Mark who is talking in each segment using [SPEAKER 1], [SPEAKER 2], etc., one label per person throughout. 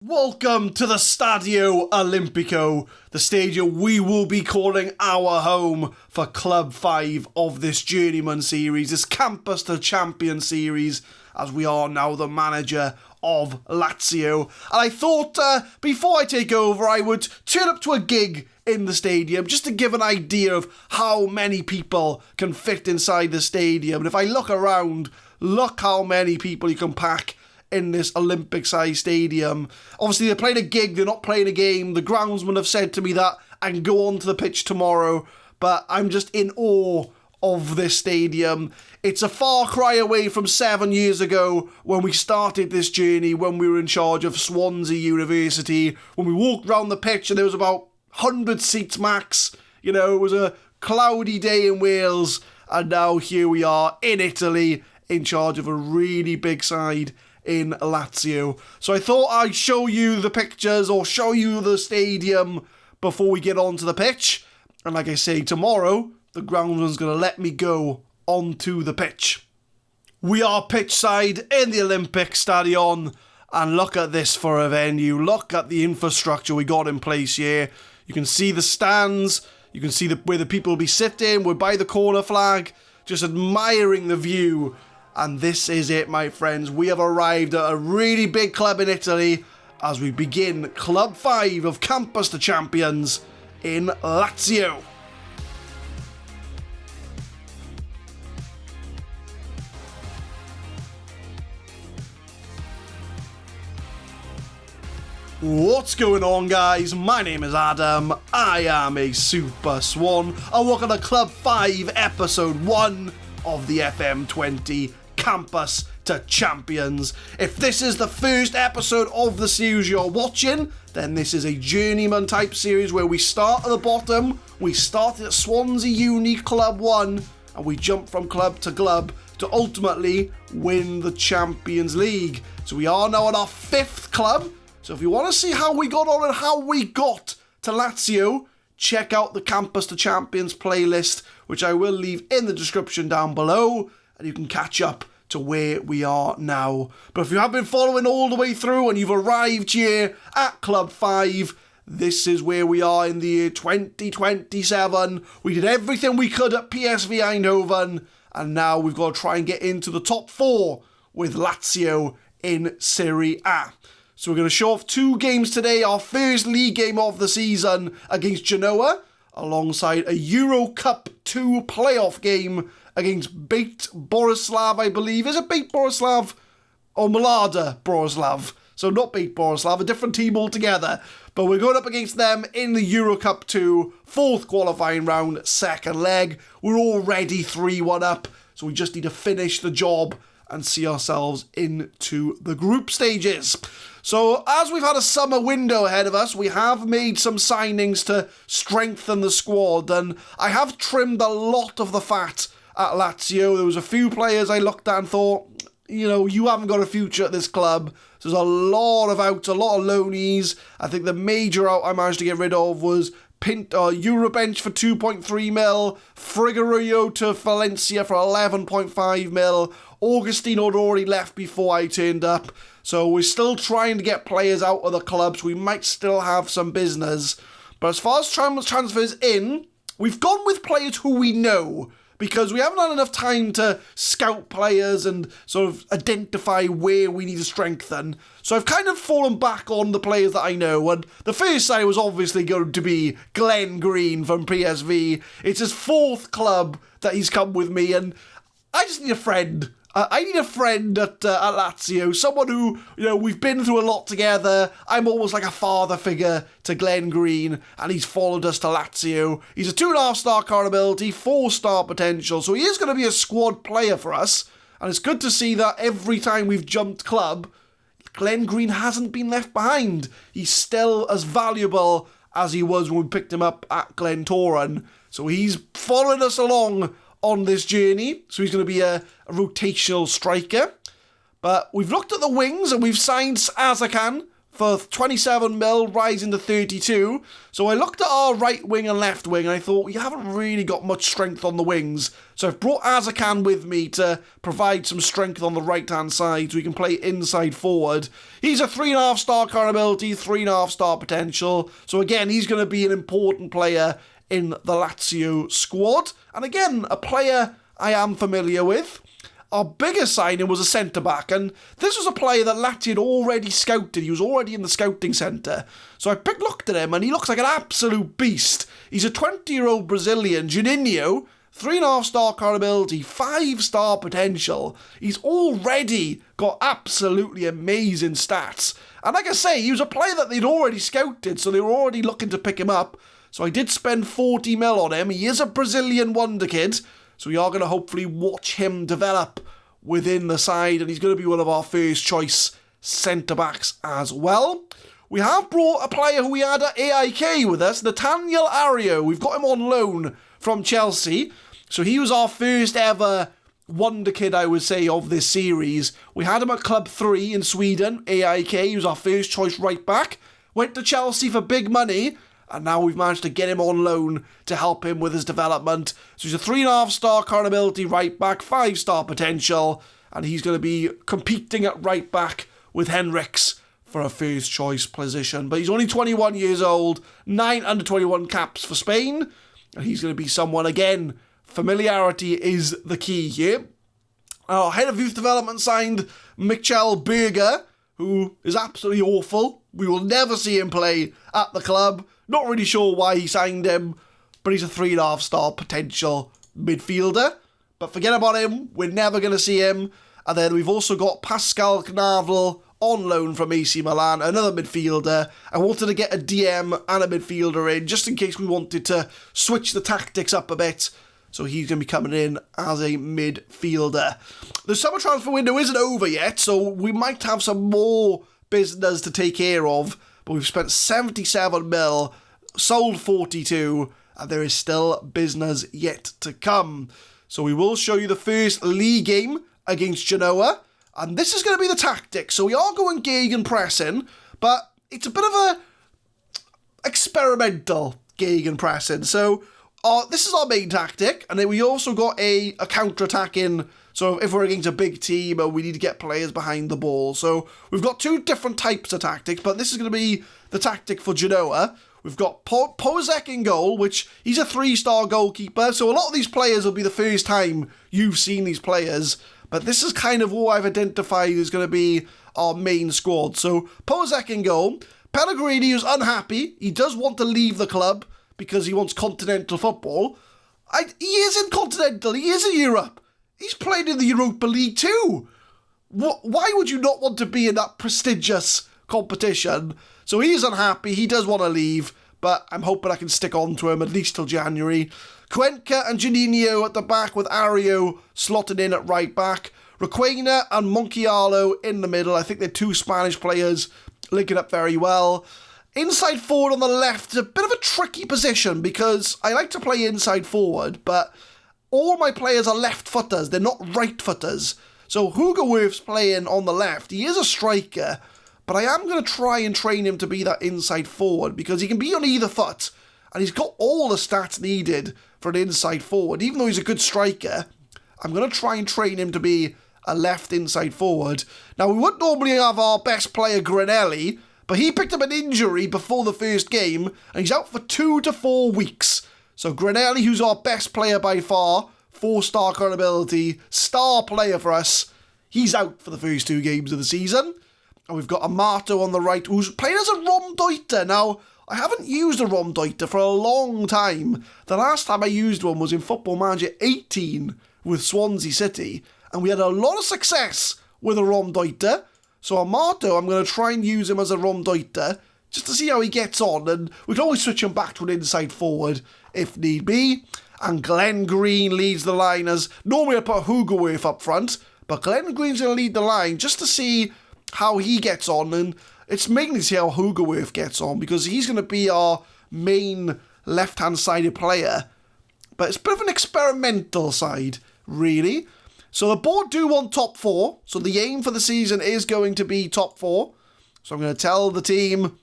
[SPEAKER 1] Welcome to the Stadio Olimpico, the stadium we will be calling our home for Club 5 of this Journeyman series, this Campus to Champion series, as we are now the manager of Lazio. And I thought before I take over, I would turn up to a gig in the stadium just to give an idea of how many people can fit inside the stadium. And if I look around, look how many people you can pack in this Olympic-sized stadium. Obviously, they're playing a gig, they're not playing a game. The groundsman have said to me that I can go onto the pitch tomorrow, but I'm just in awe of this stadium. It's a far cry away from 7 years ago when we started this journey, when we were in charge of Swansea University, when we walked around the pitch and there was about 100 seats max. You know, it was a cloudy day in Wales, and now here we are in Italy, in charge of a really big side in Lazio. So I thought I'd show you the pictures or show you the stadium before we get onto the pitch. And like I say, tomorrow, the groundsman's going to let me go onto the pitch. We are pitch side in the Olympic Stadion, and look at this for a venue. Look at the infrastructure we got in place here. You can see the stands, you can see where the people will be sitting. We're by the corner flag, just admiring the view. And this is it, my friends. We have arrived at a really big club in Italy as we begin Club 5 of Campus to Champions in Lazio. What's going on, guys? My name is Adam. I am a Super Swan. And welcome to Club 5, Episode 1 of the FM20 Campus to Champions. If this is the first episode of the series you're watching, then this is a journeyman type series where we start at the bottom, we started at Swansea Uni Club 1, and we jump from club to club to ultimately win the Champions League. So we are now at our 5th club. So if you want to see how we got on and how we got to Lazio, check out the Campus to Champions playlist, which I will leave in the description down below, and you can catch up to where we are now. But if you have been following all the way through and you've arrived here at Club 5, this is where we are in the year 2027. We did everything we could at PSV Eindhoven, and now we've got to try and get into the top 4 with Lazio in Serie A. So we're going to show off 2 games today. Our first league game of the season against Genoa, alongside a Europa Cup II playoff game against Bate Borislav, I believe. Is it Bate Borislav or Mlada Borislav? So not Bate Borislav, a different team altogether. But we're going up against them in the Europa Cup II, 4th qualifying round, 2nd leg. We're already 3-1 up, so we just need to finish the job and see ourselves into the group stages. So as we've had a summer window ahead of us, we have made some signings to strengthen the squad, and I have trimmed a lot of the fat at Lazio. There was a few players I looked at and thought, you know, you haven't got a future at this club. So there's a lot of outs, a lot of loanies. I think the major out I managed to get rid of was Eurobench for 2.3 mil, Frigorio to Valencia for 11.5 mil. Augustino had already left before I turned up, so we're still trying to get players out of the club, so we might still have some business. But as far as transfers in, we've gone with players who we know, because we haven't had enough time to scout players and sort of identify where we need to strengthen. So I've kind of fallen back on the players that I know, and the first side was obviously going to be Glenn Green from PSV. It's his 4th club that he's come with me, and I just need a friend. I need a friend at Lazio, someone who, you know, we've been through a lot together. I'm almost like a father figure to Glenn Green, and he's followed us to Lazio. He's a 2.5-star current ability, 4-star potential, so he is going to be a squad player for us, and it's good to see that every time we've jumped club, Glenn Green hasn't been left behind. He's still as valuable as he was when we picked him up at Glentoran, so he's following us along on this journey, so he's going to be a rotational striker. But we've looked at the wings and we've signed Azakan for 27 mil, rising to 32. So I looked at our right wing and left wing, and I thought, we haven't really got much strength on the wings. So I've brought Azakan with me to provide some strength on the right-hand side so we can play inside forward. He's a 3.5 star current ability, 3.5 star potential. So again, he's going to be an important player in the Lazio squad. And again, a player I am familiar with. Our biggest signing was a centre-back, and this was a player that Lazio had already scouted. He was already in the scouting centre. So I looked at him, and he looks like an absolute beast. He's a 20-year-old Brazilian, Juninho, 3.5 star current ability, 5 star potential. He's already got absolutely amazing stats. And like I say, he was a player that they'd already scouted, so they were already looking to pick him up. So I did spend 40 mil on him. He is a Brazilian wonder kid. So we are going to hopefully watch him develop within the side, and he's going to be one of our first choice centre-backs as well. We have brought a player who we had at AIK with us, Nathaniel Ario. We've got him on loan from Chelsea. So he was our first ever wonder kid, I would say, of this series. We had him at Club 3 in Sweden, AIK. He was our first choice right back. Went to Chelsea for big money. And now we've managed to get him on loan to help him with his development. So he's a 3.5 star current ability right back, 5 star potential. And he's going to be competing at right back with Henriks for a first choice position. But he's only 21 years old, 9 under 21 caps for Spain. And he's going to be someone, again, familiarity is the key here. Our head of youth development signed Michel Berger, who is absolutely awful. We will never see him play at the club. Not really sure why he signed him, but he's a 3.5 star potential midfielder. But forget about him, we're never going to see him. And then we've also got Pascal Gnabry on loan from AC Milan, another midfielder. I wanted to get a DM and a midfielder in, just in case we wanted to switch the tactics up a bit. So he's going to be coming in as a midfielder. The summer transfer window isn't over yet, so we might have some more business to take care of. But we've spent 77 mil, sold 42, and there is still business yet to come. So we will show you the first league game against Genoa, and this is going to be the tactic. So we are going gegenpressing, but it's a bit of a experimental gegenpressing. So this is our main tactic, and then we also got a counter-attack in. So if we're against a big team, we need to get players behind the ball. So we've got two different types of tactics, but this is going to be the tactic for Genoa. We've got Pozek in goal, which he's a 3-star goalkeeper. So a lot of these players will be the first time you've seen these players. But this is kind of what I've identified is going to be our main squad. So Pozek in goal. Pellegrini is unhappy. He does want to leave the club because he wants continental football. He is in continental. He is in Europe. He's played in the Europa League too. Why would you not want to be in that prestigious competition? So he's unhappy. He does want to leave, but I'm hoping I can stick on to him at least till January. Cuenca and Juninho at the back with Ario slotted in at right back. Requena and Monchialo in the middle. I think they're two Spanish players linking up very well. Inside forward on the left is a bit of a tricky position because I like to play inside forward, but all my players are left-footers. They're not right-footers. So Hugoworth's playing on the left. He is a striker, but I am going to try and train him to be that inside forward because he can be on either foot, and he's got all the stats needed for an inside forward. Even though he's a good striker, I'm going to try and train him to be a left inside forward. Now, we would normally have our best player, Granelli, but he picked up an injury before the first game, and he's out for 2 to 4 weeks. So Granelli, who's our best player by far, 4-star current ability, star player for us, he's out for the first 2 games of the season. And we've got Amato on the right, who's playing as a Rom Deuter. Now, I haven't used a Rom Deuter for a long time. The last time I used one was in Football Manager 18 with Swansea City, and we had a lot of success with a Rom Deuter. So Amato, I'm going to try and use him as a Rom Deuter, just to see how he gets on, and we can always switch him back to an inside forward if need be. And Glenn Green leads the line as normally I put Hugoworth up front, but Glenn Green's going to lead the line just to see how he gets on, and it's mainly to see how Hugoworth gets on because he's going to be our main left-hand sided player. But it's a bit of an experimental side, really. So the board do want top 4, so the aim for the season is going to be top 4. So I'm going to tell the team,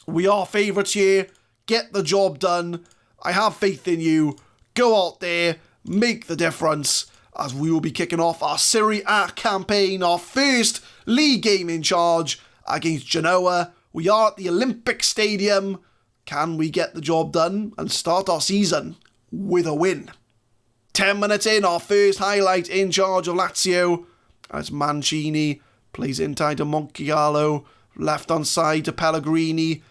[SPEAKER 1] we are favourites here. Get the job done. I have faith in you. Go out there, make the difference, as we will be kicking off our Serie A campaign, our first league game in charge against Genoa. We are at the Olympic Stadium. Can we get the job done and start our season with a win? 10 minutes in, our first highlight in charge of Lazio, as Mancini plays inside to Monchialo, left on side to Pellegrini,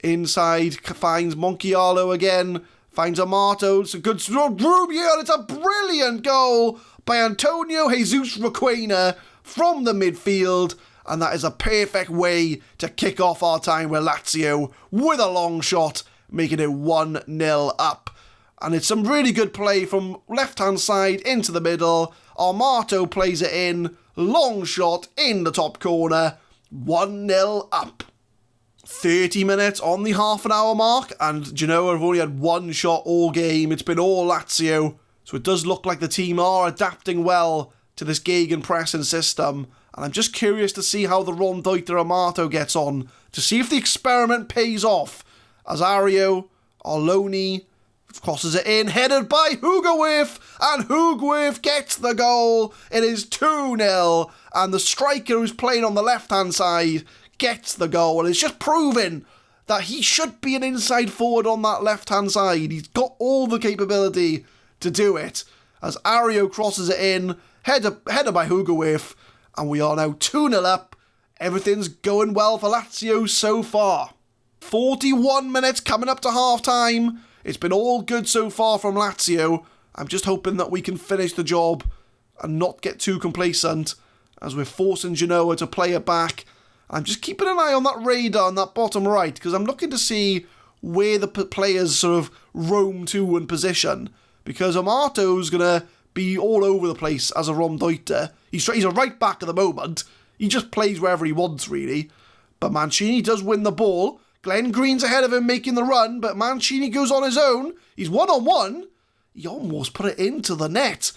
[SPEAKER 1] inside finds Monchialo again, finds Amato, it's a good stroke, Rubio, and it's a brilliant goal by Antonio Jesus Requena from the midfield, and that is a perfect way to kick off our time with Lazio with a long shot, making it 1-0 up. And it's some really good play from left-hand side into the middle. Amato plays it in, long shot in the top corner, 1-0 up. 30 minutes on the half-an-hour mark, and Genoa have only had one shot all game. It's been all Lazio, so it does look like the team are adapting well to this gegenpressing system. And I'm just curious to see how the Ron Deuter Amato gets on, to see if the experiment pays off. As Ario, Arloni crosses it in, headed by Hugoworth, and Hugoworth gets the goal. It is 2-0, and the striker who's playing on the left-hand side gets the goal, and it's just proving that he should be an inside forward on that left-hand side. He's got all the capability to do it, as Ario crosses it in, headed by Hugoworth, and we are now 2-0 up. Everything's going well for Lazio so far. 41 minutes coming up to half-time. It's been all good so far from Lazio. I'm just hoping that we can finish the job and not get too complacent, as we're forcing Genoa to play it back. I'm just keeping an eye on that radar on that bottom right, because I'm looking to see where the players sort of roam to in position, because Amato's going to be all over the place as a Ron Deuter. He's a right back at the moment. He just plays wherever he wants, really. But Mancini does win the ball. Glenn Green's ahead of him making the run, but Mancini goes on his own. He's one-on-one. He almost put it into the net.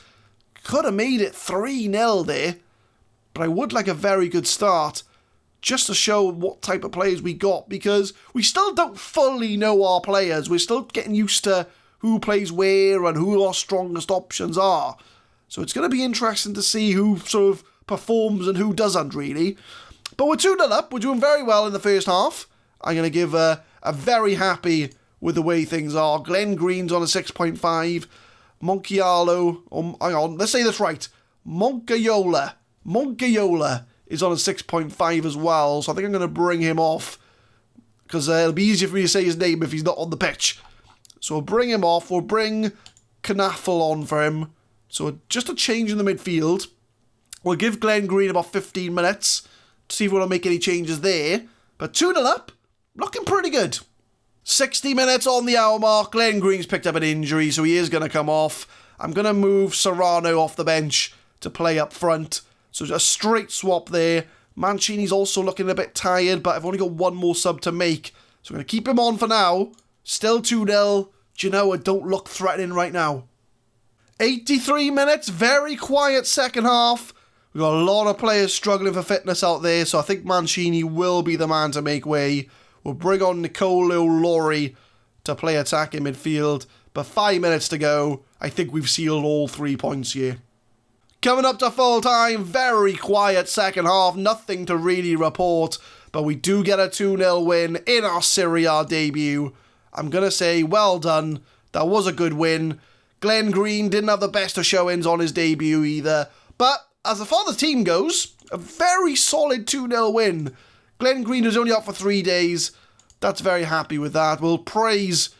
[SPEAKER 1] Could have made it 3-0 there. But I would like a very good start, just to show what type of players we got, because we still don't fully know our players. We're still getting used to who plays where and who our strongest options are. So it's going to be interesting to see who sort of performs and who doesn't, really. But we're 2-0 up. We're doing very well in the first half. I'm going to give a very happy with the way things are. Glenn Green's on a 6.5. Monchialo, hang on, let's say this right. Moncayola is on a 6.5 as well, so I think I'm going to bring him off, because it'll be easier for me to say his name if he's not on the pitch. So we'll bring him off. We'll bring Knaffel on for him. So just a change in the midfield. We'll give Glenn Green about 15 minutes to see if we want to make any changes there. But 2-0 up, looking pretty good. 60 minutes on the hour mark. Glenn Green's picked up an injury, so he is going to come off. I'm going to move Serrano off the bench to play up front. So a straight swap there. Mancini's also looking a bit tired, but I've only got one more sub to make. So I'm going to keep him on for now. Still 2-0. Genoa don't look threatening right now. 83 minutes, very quiet second half. We've got a lot of players struggling for fitness out there, so I think Mancini will be the man to make way. We'll bring on Nicolo Lori to play attack in midfield. But 5 minutes to go. I think we've sealed all 3 points here. Coming up to full time, very quiet second half. Nothing to really report. But we do get a 2-0 win in our Serie A debut. I'm going to say, well done. That was a good win. Glenn Green didn't have the best of showings on his debut either. But as far as the team goes, a very solid 2-0 win. Glenn Green was only out for 3 days. That's very happy with that. We'll praise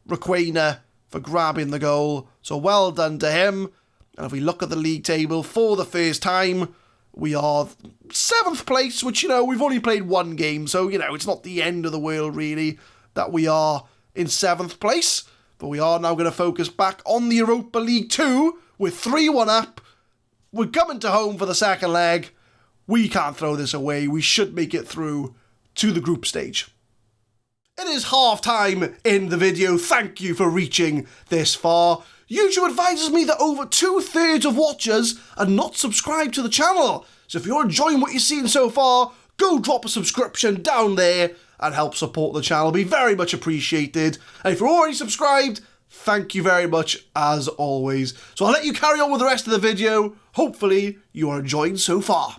[SPEAKER 1] Requena for grabbing the goal. So well done to him. And if we look at the league table for the first time, we are 7th place, which, we've only played one game. So, it's not the end of the world, really, that we are in 7th place. But we are now going to focus back on the Europa League II with 3-1 up. We're coming to home for the second leg. We can't throw this away. We should make it through to the group stage. It is half time in the video. Thank you for reaching this far. YouTube advises me that over 2/3 of watchers are not subscribed to the channel. So if you're enjoying what you're seeing so far, go drop a subscription down there and help support the channel. It'll be very much appreciated. And if you're already subscribed, thank you very much as always. So I'll let you carry on with the rest of the video. Hopefully you are enjoying so far.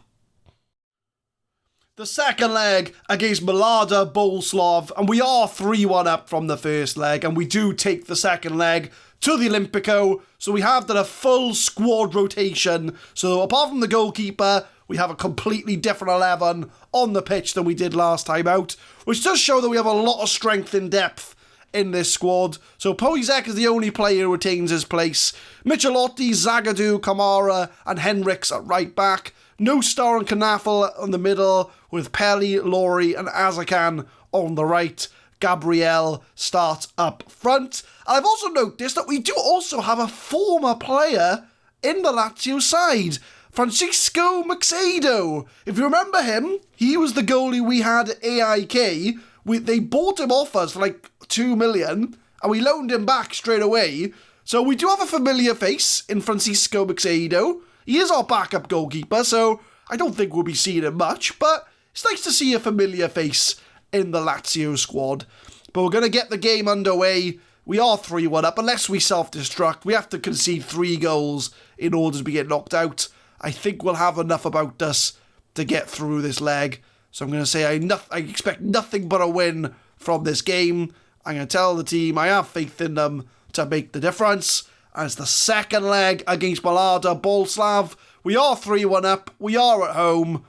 [SPEAKER 1] The second leg against Mlada Boleslav, and we are 3-1 up from the first leg, and we do take the second leg to the Olimpico, so we have done a full squad rotation. So apart from the goalkeeper, we have a completely different 11 on the pitch than we did last time out, which does show that we have a lot of strength and depth in this squad. So Poisek is the only player who retains his place. Michelotti, Zagadou, Kamara and Henriks at right back. No Star and Knafel on the middle, with Pelly, Laurie and Azakan on the right. Gabriel starts up front. And I've also noticed that we do also have a former player in the Lazio side, Francisco Maxedo. If you remember him, he was the goalie we had at AIK. They bought him off us for like 2 million, and we loaned him back straight away. So we do have a familiar face in Francisco Maxedo. He is our backup goalkeeper, so I don't think we'll be seeing him much, but it's nice to see a familiar face in the Lazio squad. But we're going to get the game underway. We are 3-1 up. Unless we self-destruct, we have to concede 3 goals in order to get knocked out. I think we'll have enough about us to get through this leg. So I'm going to say I expect nothing but a win from this game. I'm going to tell the team I have faith in them to make the difference. And it's the second leg against Mlada Boleslav. We are 3-1 up. We are at home.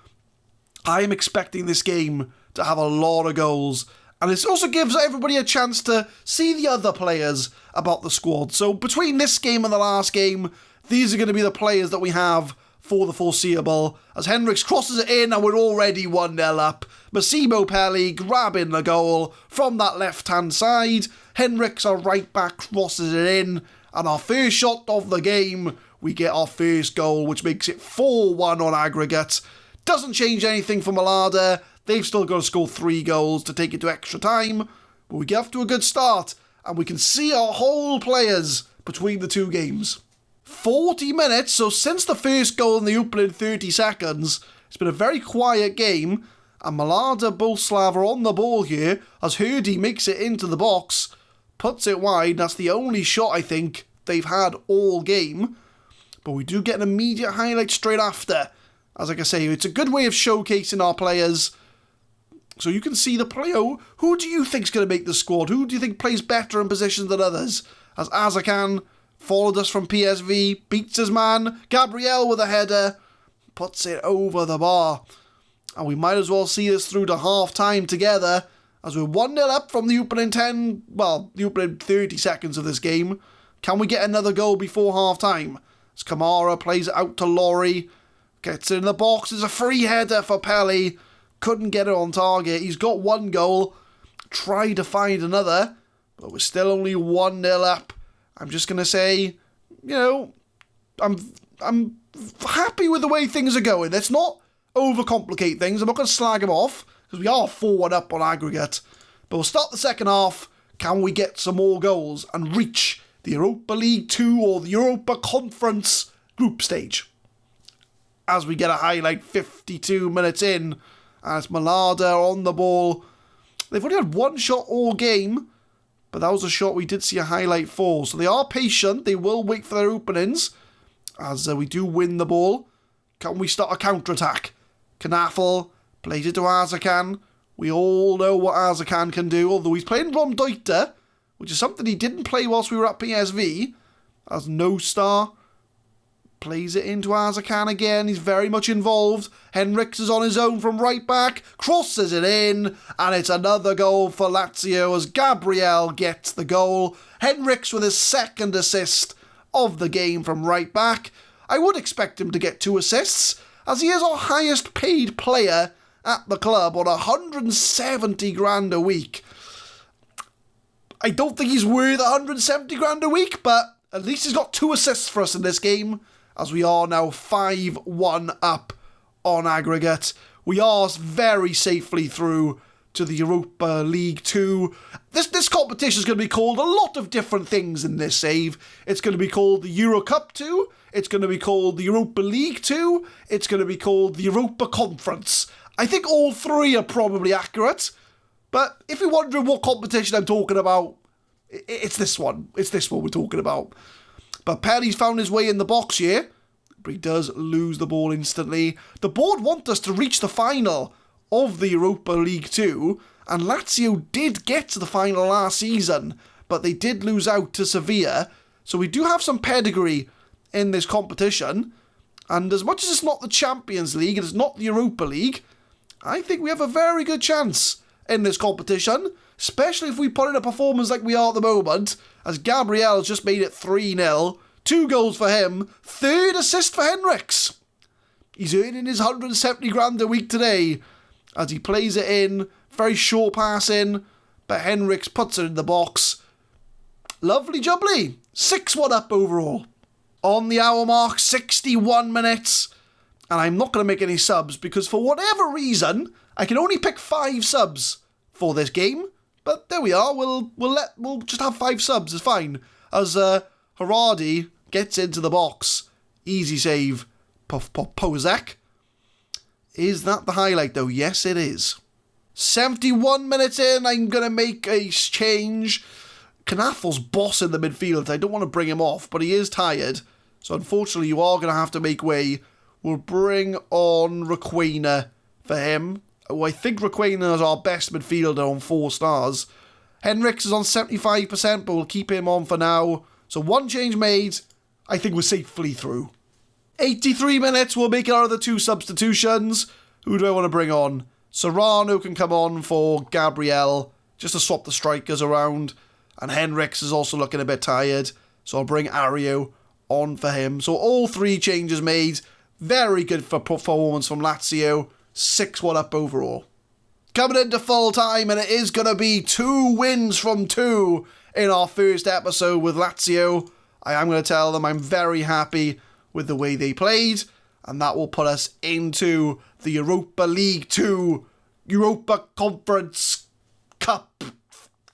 [SPEAKER 1] I am expecting this game to have a lot of goals. And this also gives everybody a chance to see the other players about the squad. So between this game and the last game, these are going to be the players that we have for the foreseeable. As Henriks crosses it in and we're already 1-0 up. Massimo Pelli grabbing the goal from that left-hand side. Henriks, our right back, crosses it in. And our first shot of the game, we get our first goal, which makes it 4-1 on aggregate. Doesn't change anything for Mlada. They've still got to score 3 goals to take it to extra time. But we get off to a good start. And we can see our whole players between the 2 games. 40 minutes, so since the first goal in the opening 30 seconds, it's been a very quiet game. And Mlada Boleslav are on the ball here as Hurdy makes it into the box. Puts it wide. That's the only shot I think they've had all game. But we do get an immediate highlight straight after. As like I say, it's a good way of showcasing our players. So you can see the player. Who do you think is going to make the squad? Who do you think plays better in positions than others? As Azakan followed us from PSV, beats his man. Gabriel with a header. Puts it over the bar. And we might as well see this through to half-time together. As we're 1-0 up from the opening the opening 30 seconds of this game. Can we get another goal before half-time? As Kamara plays it out to Laurie. Gets it in the box. There's a free header for Pelli. Couldn't get it on target. He's got 1 goal. Tried to find another. But we're still only 1-0 up. I'm just going to say, I'm happy with the way things are going. Let's not overcomplicate things. I'm not going to slag him off, because we are 4-1 up on aggregate. But we'll start the second half. Can we get some more goals and reach the Europa League II or the Europa Conference group stage? As we get a highlight 52 minutes in, as Mlada on the ball. They've only had 1 shot all game, but that was a shot we did see a highlight for. So they are patient. They will wait for their openings as we do win the ball. Can we start a counter-attack? Knafel plays it to Azakan. We all know what Azakan can do, although he's playing Ron Deuter, which is something he didn't play whilst we were at PSV. As No Star plays it into Azakan again. He's very much involved. Henriks is on his own from right back. Crosses it in. And it's another goal for Lazio as Gabriel gets the goal. Henriks with his 2nd assist of the game from right back. I would expect him to get 2 assists, as he is our highest paid player at the club on 170 grand a week. I don't think he's worth 170 grand a week, but at least he's got 2 assists for us in this game, as we are now 5-1 up on aggregate. We are very safely through to the Europa League II. This competition is going to be called a lot of different things in this save. It's going to be called the Euro Cup II. It's going to be called the Europa League II. It's going to be called the Europa Conference. I think all three are probably accurate, but if you're wondering what competition I'm talking about, it's this one. It's this one we're talking about. But Perry's found his way in the box here, but he does lose the ball instantly. The board want us to reach the final of the Europa League II, and Lazio did get to the final last season, but they did lose out to Sevilla, so we do have some pedigree in this competition, and as much as it's not the Champions League and it's not the Europa League, I think we have a very good chance in this competition, especially if we put in a performance like we are at the moment, as Gabriel has just made it 3-0, 2 goals for him, 3rd assist for Henriks. He's earning his 170 grand a week today, as he plays it in, very short pass in, but Henriks puts it in the box. Lovely jubbly, 6-1 up overall. On the hour mark, 61 minutes, and I'm not going to make any subs, because for whatever reason, I can only pick 5 subs for this game. But there we are, we'll just have 5 subs, it's fine. As Haradi gets into the box. Easy save, Pozak. Is that the highlight though? Yes, it is. 71 minutes in, I'm going to make a change. Knafel's boss in the midfield. I don't want to bring him off, but he is tired. So unfortunately, you are going to have to make way. We'll bring on Requena for him. I think Requena is our best midfielder on 4 stars. Henriks is on 75%, but we'll keep him on for now. So 1 change made. I think we're safely through. 83 minutes, we'll make our other 2 substitutions. Who do I want to bring on? Serrano can come on for Gabriel, just to swap the strikers around. And Henriks is also looking a bit tired, so I'll bring Ario on for him. So all 3 changes made. Very good for performance from Lazio. 6-1 up overall. Coming into full time, and it is going to be 2 wins from 2 in our first episode with Lazio. I am going to tell them I'm very happy with the way they played, and that will put us into the Europa League II, Europa Conference Cup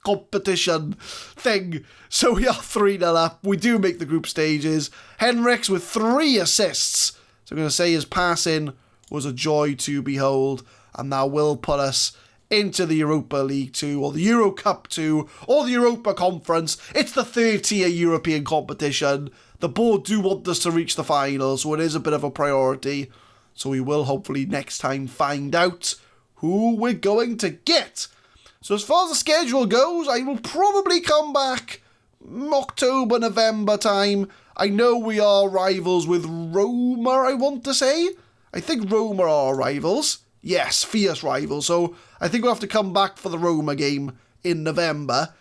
[SPEAKER 1] competition thing. So we are 3-0 up. We do make the group stages. Henriks with 3 assists. So I'm going to say his passing was a joy to behold, and that will put us into the Europa League II, or the Euro Cup II, or the Europa Conference. It's the 3rd-tier European competition. The board do want us to reach the final, so it is a bit of a priority. So we will hopefully next time find out who we're going to get. So as far as the schedule goes, I will probably come back October, November time. I know we are rivals with Roma, I want to say. I think Roma are our rivals. Yes, fierce rivals. So I think we'll have to come back for the Roma game in November.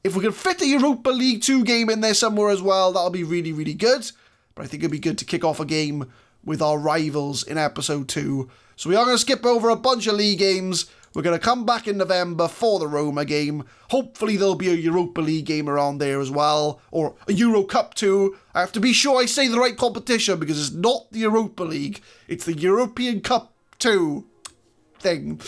[SPEAKER 1] If we can fit a Europa League II game in there somewhere as well, that'll be really, really good. But I think it'd be good to kick off a game with our rivals in episode 2. So we are going to skip over a bunch of league games. We're going to come back in November for the Roma game. Hopefully there'll be a Europa League game around there as well. Or a Euro Cup II. I have to be sure I say the right competition, because it's not the Europa League. It's the European Cup II thing.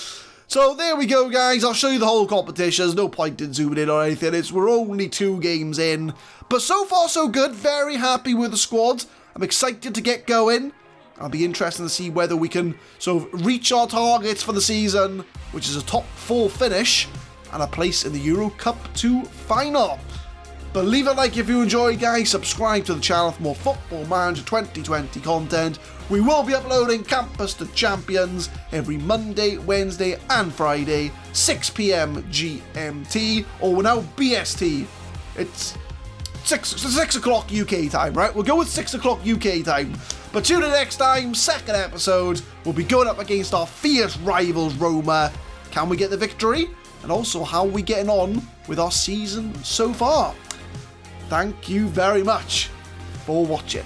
[SPEAKER 1] So there we go, guys. I'll show you the whole competition. There's no point in zooming in or anything. We're only 2 games in. But so far so good. Very happy with the squad. I'm excited to get going. I'll be interested to see whether we can sort of reach our targets for the season, which is a top 4 finish and a place in the Euro Cup II final. But leave a like if you enjoyed, guys. Subscribe to the channel for more Football Manager 2020 content. We will be uploading Campus to Champions every Monday, Wednesday and Friday, 6 PM GMT, or now BST. It's 6 o'clock UK time, right? We'll go with 6 o'clock UK time. But tune in next time, 2nd episode, we'll be going up against our fierce rivals Roma. Can we get the victory? And also, how are we getting on with our season so far? Thank you very much for watching.